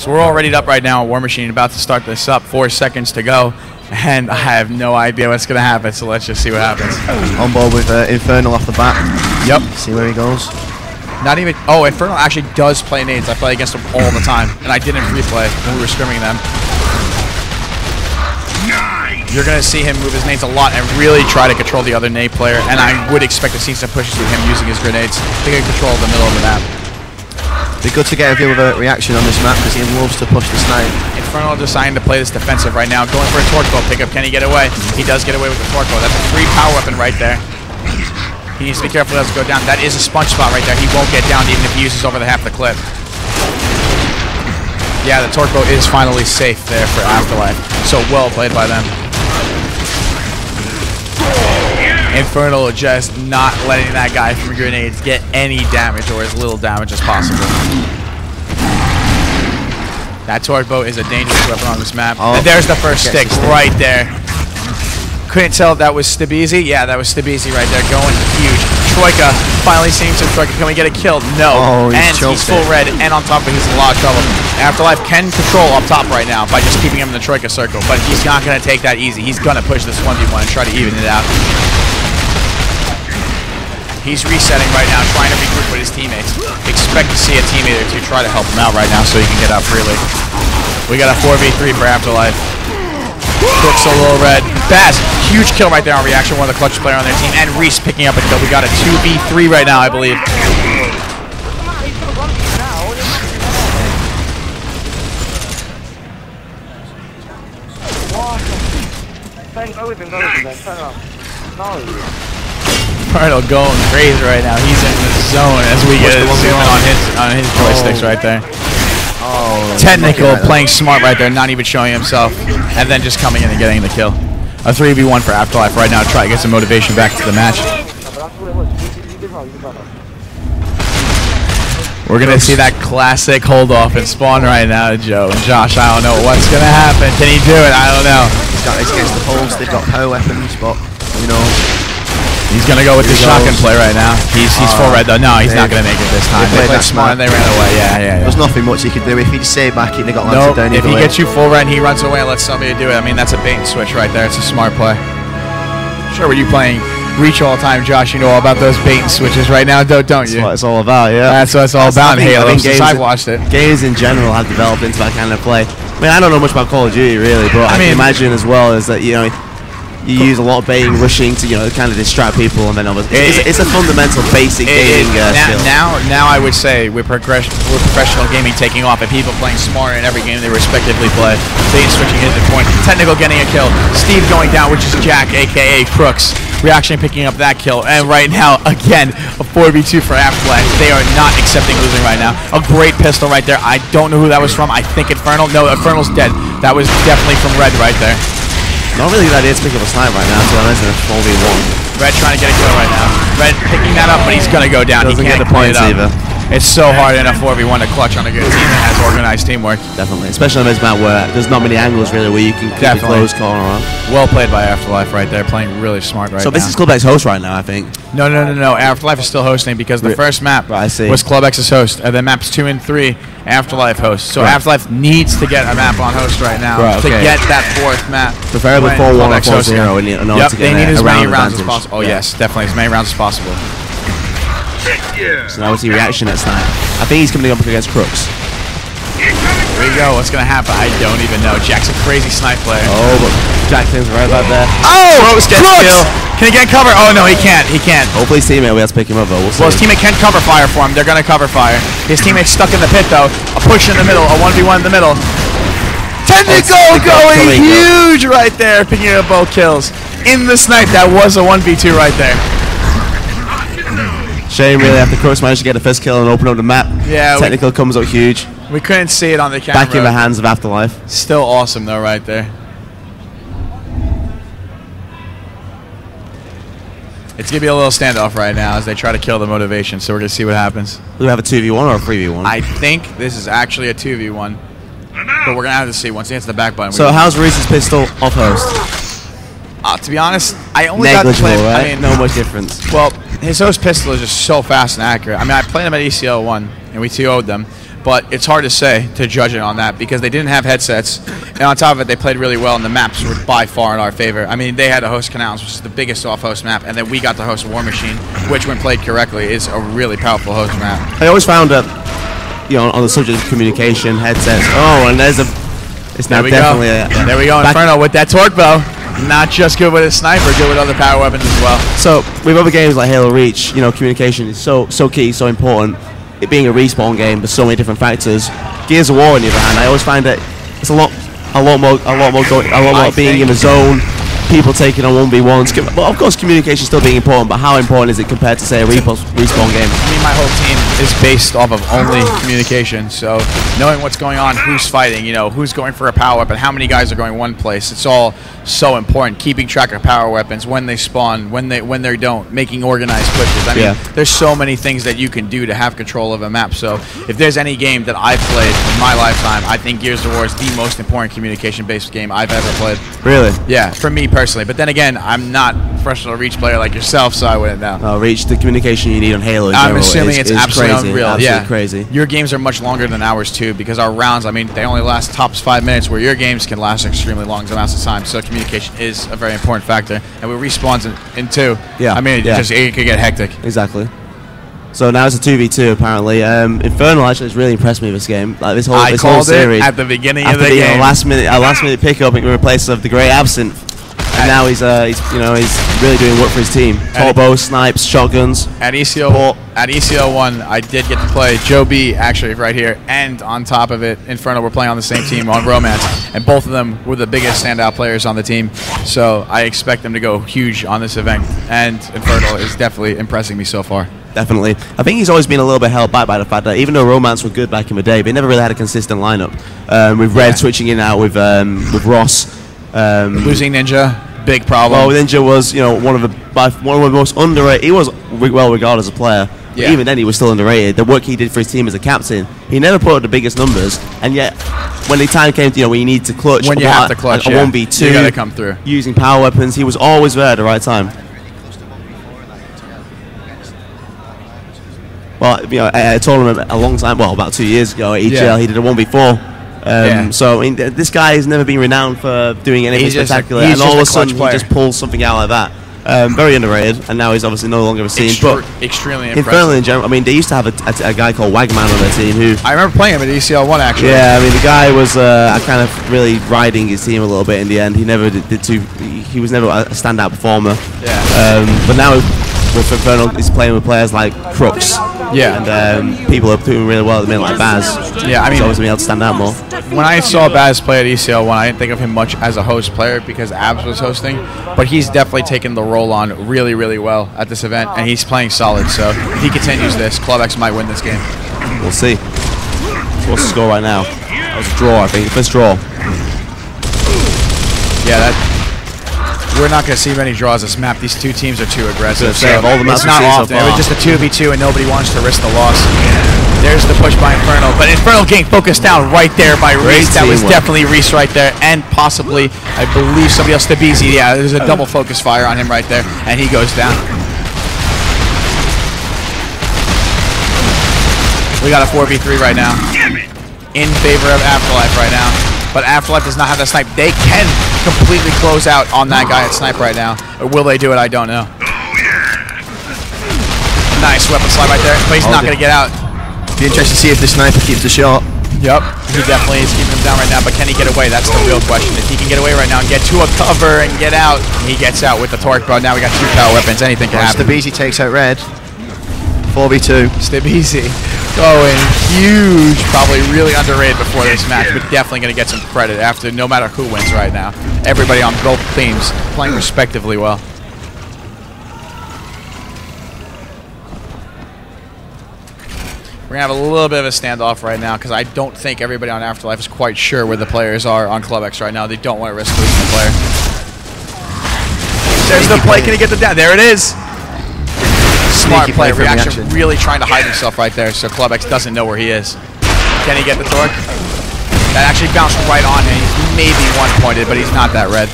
So we're all readied up right now at War Machine, about to start this up. 4 seconds to go, and I have no idea what's going to happen, so let's just see what happens. On board with Infernal off the bat. Yep. See where he goes. Not even... Oh, Infernal actually does play nades. I play against him all the time, and I didn't replay when we were scrimming them. You're going to see him move his nades a lot and really try to control the other nade player, and I would expect to see some pushes with him using his grenades to get control of the middle of the map. Be good to get a bit of a reaction on this map because he loves to push the snipe. Infernal deciding to play this defensive right now, going for a torch bow pickup. Can he get away? He does get away with the torch bow. That's a free power weapon right there. He needs to be careful he doesn't go down. That is a sponge spot right there. He won't get down even if he uses over the half the clip. Yeah, the torch bow is finally safe there for Afterlife. So well played by them. Infernal just not letting that guy from grenades get any damage or as little damage as possible. That torch bow is a dangerous weapon on this map. And there's the first stick right there. Couldn't tell if that was Stabeezy. Yeah, that was Stabeezy right there, going huge. Troika finally seeing some Troika. Can we get a kill? No. And he's full red, and on top of it, he's in a lot of trouble. Afterlife can control up top right now by just keeping him in the Troika circle, but he's not going to take that easy. He's going to push this 1v1 and try to even it out. He's resetting right now, trying to regroup with his teammates. Expect to see a teammate or two try to help him out right now so he can get out freely. We got a 4v3 for Afterlife. Crooks a little red. Baz, huge kill right there on reaction, one of the clutch player on their team, and Reese picking up a kill. We got a 2v3 right now, I believe. Arnold going crazy right now. He's in the zone as we get a zoom in on his joysticks right there. Technical, playing smart right there, not even showing himself, and then just coming in and getting the kill. A 3v1 for Afterlife right now to try to get some motivation back to the match. We're going to see that classic hold off and spawn right now, Joe. And Josh, I don't know what's going to happen. Can he do it? I don't know. He's got this against the poles. They've got power weapons, but, you know. He's going to go with the shotgun play right now. He's full red, though. No, he's not going to make it this time. They played smart and they ran away. Yeah. There's nothing much he could do. If he'd stay back, he'd have got landed down. If he gets you full red and he runs away and lets somebody do it, I mean, that's a bait and switch right there. It's a smart play. Sure, were you playing Reach all the time, Josh? You know all about those bait and switches right now, don't you? That's what it's all about, yeah. That's what it's all about in Halo, since I've watched it. Games in general have developed into that kind of play. I mean, I don't know much about Call of Duty, really, but I can imagine as well is that, you know, you use a lot of baiting, rushing to, you know, kind of distract people, and then it's a fundamental, basic gaming skill. Now I would say with professional gaming taking off, and people playing smart in every game they respectively play. Bait switching is the point. Technical getting a kill. Steve going down, which is Jack, aka Crooks. Reaction picking up that kill, and right now, again, a 4v2 for Afterlife. They are not accepting losing right now. A great pistol right there. I don't know who that was from. I think Infernal. No, Infernal's dead. That was definitely from Red right there. Not really a good idea to pick up a snipe right now, to be honest, in a 4v1. Red trying to get a kill right now. Red picking that up, but he's going to go down. He can't clean it up. Either. It's so hard in a 4v1 to clutch on a good team that has organized teamwork. Definitely, especially on this map where there's not many angles really where you can keep a close corner on. Well played by Afterlife right there, playing really smart right now. So this is Clubx host right now, I think. No. Afterlife is still hosting because the first map was Clubx's host, and then maps 2 and 3, Afterlife host. So Afterlife needs to get a map on host right now to get that 4th map. Preferably 4-1 or 4-0 in order to get they need as many rounds as possible. Oh yes, definitely as many rounds as possible. So now what's the reaction at snipe? I think he's coming up against Crooks. Here we go. What's going to happen? I don't even know. Jack's a crazy snipe player. Oh, but Jack things right about there. Oh! Crooks gets kill. Can he get cover? Oh, no, he can't. He can't. Hopefully his teammate will be able to pick him up, though. Well, his teammate can cover fire for him. They're going to cover fire. His teammate's stuck in the pit, though. A push in the middle. A 1v1 in the middle. Technical going huge right there. Picking up both kills. In the snipe, that was a 1v2 right there. Shame really after Crooks managed to get a first kill and open up the map. Yeah, Technical comes up huge. We couldn't see it on the camera. Back in the hands of Afterlife. Still awesome though right there. It's going to be a little standoff right now as they try to kill the motivation, so we're going to see what happens. Do we have a 2v1 or a 3v1? I think this is actually a 2v1, but we're going to have to see once he hits the back button. So how's Reese's pistol off host? To be honest, I only negligible, got to play. Right? I mean, no much difference. Well, his host pistol is just so fast and accurate. I mean, I played him at ECL2, and we TO'd them. But it's hard to say, to judge it on that, because they didn't have headsets. And on top of it, they played really well, and the maps were by far in our favor. I mean, they had to host Canals, which is the biggest off-host map, and then we got to host War Machine, which, when played correctly, is a really powerful host map. I always found that, you know, on the subject of communication, headsets. Oh, and there's a... It's now definitely a... There we go, Inferno with that torque bow. Not just good with his sniper, good with other power weapons as well. So, with other games like Halo Reach, you know, communication is so key, so important. It being a respawn game, there's so many different factors. Gears of War, on the other hand, I always find that it's a lot more being in the zone, people taking on 1v1s. But of course, communication still being important. But how important is it compared to, say, a respawn game? I mean, my whole team is based off of only communication. So knowing what's going on, who's fighting, you know, who's going for a power weapon, how many guys are going one place. It's all so important. Keeping track of power weapons, when they spawn, when they don't, making organized pushes. I mean, there's so many things that you can do to have control of a map. So if there's any game that I've played in my lifetime, I think Gears of War is the most important communication-based game I've ever played. Really? Yeah, for me personally. But then again, I'm not a professional Reach player like yourself, so I wouldn't know. Reach, the communication you need on Halo. I'm assuming it's absolutely crazy, unreal. Absolutely crazy. Your games are much longer than ours too, because our rounds, I mean, they only last tops 5 minutes, where your games can last extremely long amounts of time. So communication is a very important factor, and we respawns in 2. Yeah. I mean, it could get hectic. Exactly. So now it's a 2v2 apparently. Infernal actually has really impressed me this game. Like this whole series. At the beginning of the game. Last minute pickup in place of the Great Absinthe. And now he's really doing work for his team. Torbo, snipes, shotguns. At ECL1, I did get to play Joe B actually right here, and on top of it, Inferno were playing on the same team on Romance, and both of them were the biggest standout players on the team. So I expect them to go huge on this event, and Inferno is definitely impressing me so far. Definitely. I think he's always been a little bit held back by the fact that even though Romance were good back in the day, they never really had a consistent lineup. With Red switching in and out with Ross. Losing Ninja. Big problem. Well, Ninja was, you know, one of the most underrated. He was well regarded as a player. But even then, he was still underrated. The work he did for his team as a captain, he never put up the biggest numbers. And yet, when the time came, you know, when you need to clutch, when you have to clutch, a 1v2, you gotta come through. Using power weapons, he was always there at the right time. Well, you know, at a tournament a long time, well, about 2 years ago at ECL, he did a 1v4. So I mean, this guy has never been renowned for doing anything spectacular, and all of a sudden he just pulls something out like that. Very underrated, and now he's obviously no longer a scene. But extremely Infernal in general, I mean, they used to have a guy called Wagman on their team who... I remember playing him at ECL1 actually. Yeah, I mean, the guy was kind of really riding his team a little bit in the end. He never he was never a standout performer. Yeah. But now with Infernal, he's playing with players like Crooks. Yeah. And people are doing really well at the minute, like Baz. Yeah, I mean, he's always been able to stand out more. When I saw Baz play at ECL1, I didn't think of him much as a host player because Abs was hosting, but he's definitely taken the role on really, really well at this event, and he's playing solid. So if he continues this, Club X might win this game. We'll see. So what's the score right now? That was a draw, I think. First draw. Yeah, we're not going to see many draws this map. These two teams are too aggressive. So all the maps it's not often. It was just a 2v2 and nobody wants to risk the loss. There's the push by Inferno, but Inferno getting focused down right there by Reese. That was definitely Reese right there, and possibly, I believe, somebody else, Stabizi. Yeah, there's a double focus fire on him right there, and he goes down. We got a 4v3 right now in favor of Afterlife right now. But Afterlife does not have that snipe. They can completely close out on that guy at snipe right now. Or will they do it? I don't know. Nice weapon slide right there. But he's not going to get out. Be interested to see if the sniper keeps the shot. Yep. He definitely is keeping him down right now. But can he get away? That's the real question. If he can get away right now and get to a cover and get out, he gets out with the torque bow. Now we got 2 power weapons. Anything can happen. Stabizi takes out Red. 4v2. Stabizi going huge. Probably really underrated before this match, but definitely going to get some credit after no matter who wins right now. Everybody on both teams playing respectively well. We're going to have a little bit of a standoff right now because I don't think everybody on Afterlife is quite sure where the players are on Club X right now. They don't want to risk losing the player. There's the play. Can he get the down? There it is. Smart play, reaction, really trying to hide himself right there, so Club X doesn't know where he is. Can he get the torque? That actually bounced right on him. He's maybe one-pointed, but he's not that red.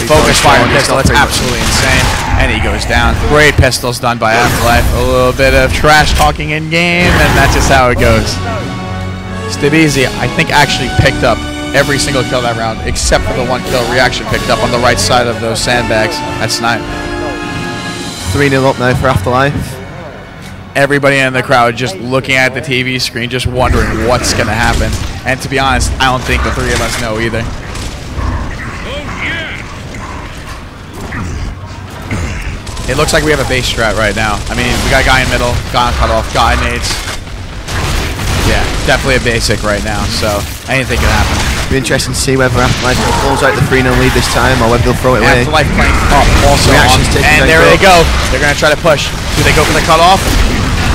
Focus fire pistol, it's absolutely insane. And he goes down. Great pistols done by Afterlife. A little bit of trash talking in game, and that's just how it goes. Stibizi, I think, actually picked up every single kill that round, except for the one kill Reaction picked up on the right side of those sandbags at Snipe. 3-0 up now for Afterlife. Everybody in the crowd just looking at the TV screen, just wondering what's going to happen. And to be honest, I don't think the three of us know either. It looks like we have a base strat right now. I mean, we got a guy in middle, guy on cutoff, guy nades. Yeah, definitely a basic right now, so anything can happen. Be interesting to see whether Afterlife pulls out the 3-0 lead this time or whether they'll throw it away. Afterlife playing up also on, and there they go. They're going to try to push. Do they go for the cutoff?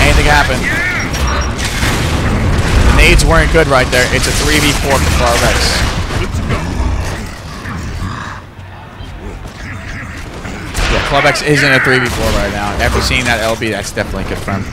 Anything can happen. The nades weren't good right there. It's a 3v4 for Norbreck. Yeah, Club X isn't a 3v4 right now. After seeing that LB, that's definitely confirmed.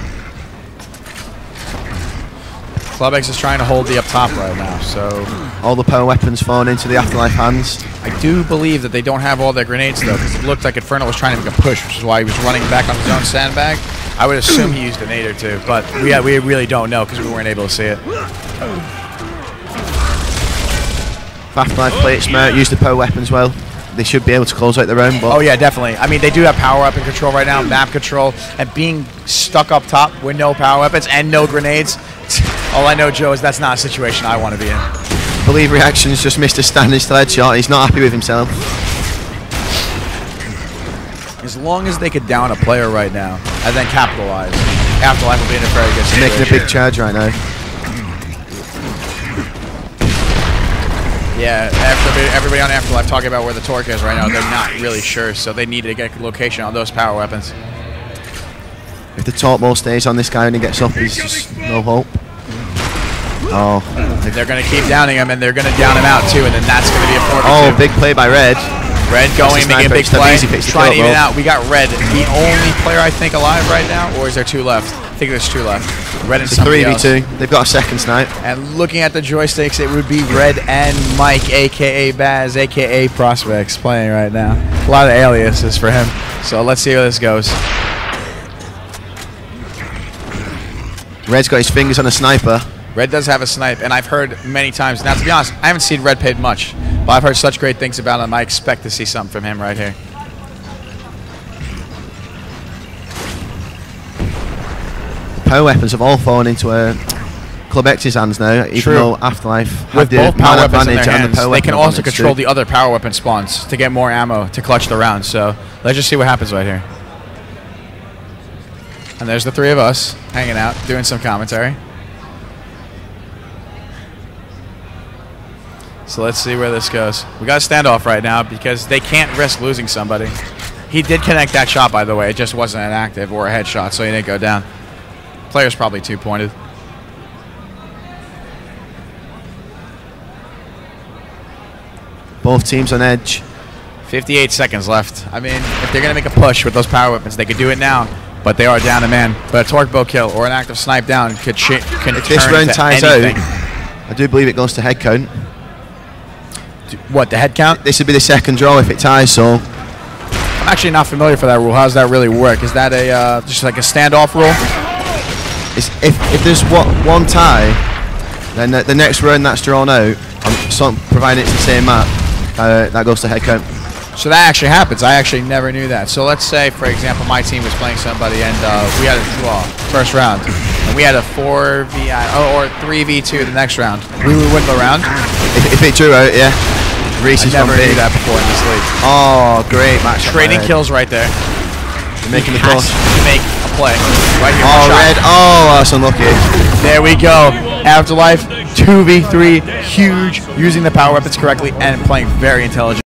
Club X is trying to hold the up top right now, so... All the power weapons falling into the Afterlife hands. I do believe that they don't have all their grenades, though, because it looked like Inferno was trying to make a push, which is why he was running back on his own sandbag. I would assume he used a nade or two, but we really don't know because we weren't able to see it. If Afterlife play it smart, use the power weapons well, they should be able to close out the round. But oh yeah, definitely. I mean, they do have power weapon control right now, map control, and being stuck up top with no power weapons and no grenades. All I know, Joe, is that's not a situation I want to be in. I believe Reaction's just missed a standing still headshot. He's not happy with himself. As long as they could down a player right now and then capitalize, Afterlife will be in a very good situation. Making a big charge right now. Yeah, everybody on Afterlife talking about where the torque is right now. They're not really sure, so they need to get a location on those power weapons. If the top ball stays on this guy and he gets up, he's just no hope. Oh. They're going to keep downing him, and they're going to down him out too, and then that's going to be a 4v2. Oh, big play by Red. Red going, making a big play, trying to even it out. We got Red, the only player I think alive right now, or is there two left? I think there's two left. Red and somebody else. 3v2. They've got a second snipe. And looking at the joysticks, it would be Red and Mike, a.k.a. Baz, a.k.a. Prospects, playing right now. A lot of aliases for him. So let's see where this goes. Red's got his fingers on a sniper. Red does have a snipe, and I've heard many times. Now, to be honest, I haven't seen Red paid much, but I've heard such great things about him. I expect to see something from him right here. Power weapons have all fallen into Club X's hands now, even though Afterlife have the both power weapons in their advantage and the hands, power they can weapon also advantage control too. the other power weapon spawns to get more ammo to clutch the round. So let's just see what happens right here. And there's the three of us hanging out, doing some commentary. So let's see where this goes. We got a standoff right now because they can't risk losing somebody. He did connect that shot, by the way. It just wasn't an active or a headshot, so he didn't go down. Player's probably two-pointed. Both teams on edge. 58 seconds left. I mean, if they're going to make a push with those power weapons, they could do it now, but they are down a man. But a torque bow kill or an active snipe down could turn if this round ties anything. out, I do believe it goes to head count. What, the head count? This would be the second draw if it ties, so... I'm actually not familiar for that rule. How does that really work? Is that a just like a standoff rule? If there's one tie, then the next round that's drawn out, providing it's the same map, that goes to head count. So that actually happens. I actually never knew that. So let's say, for example, my team was playing somebody and we had a draw first round, and we had a 4v or 3v2 the next round. We would win the round. If it drew out, yeah. Reese I never knew that before in this league. Oh, great match. Trading kills right there. They're making the push. To make a play right here. Oh, Red. Oh, that's unlucky. There we go. Afterlife 2v3, huge, using the power weapons correctly and playing very intelligent.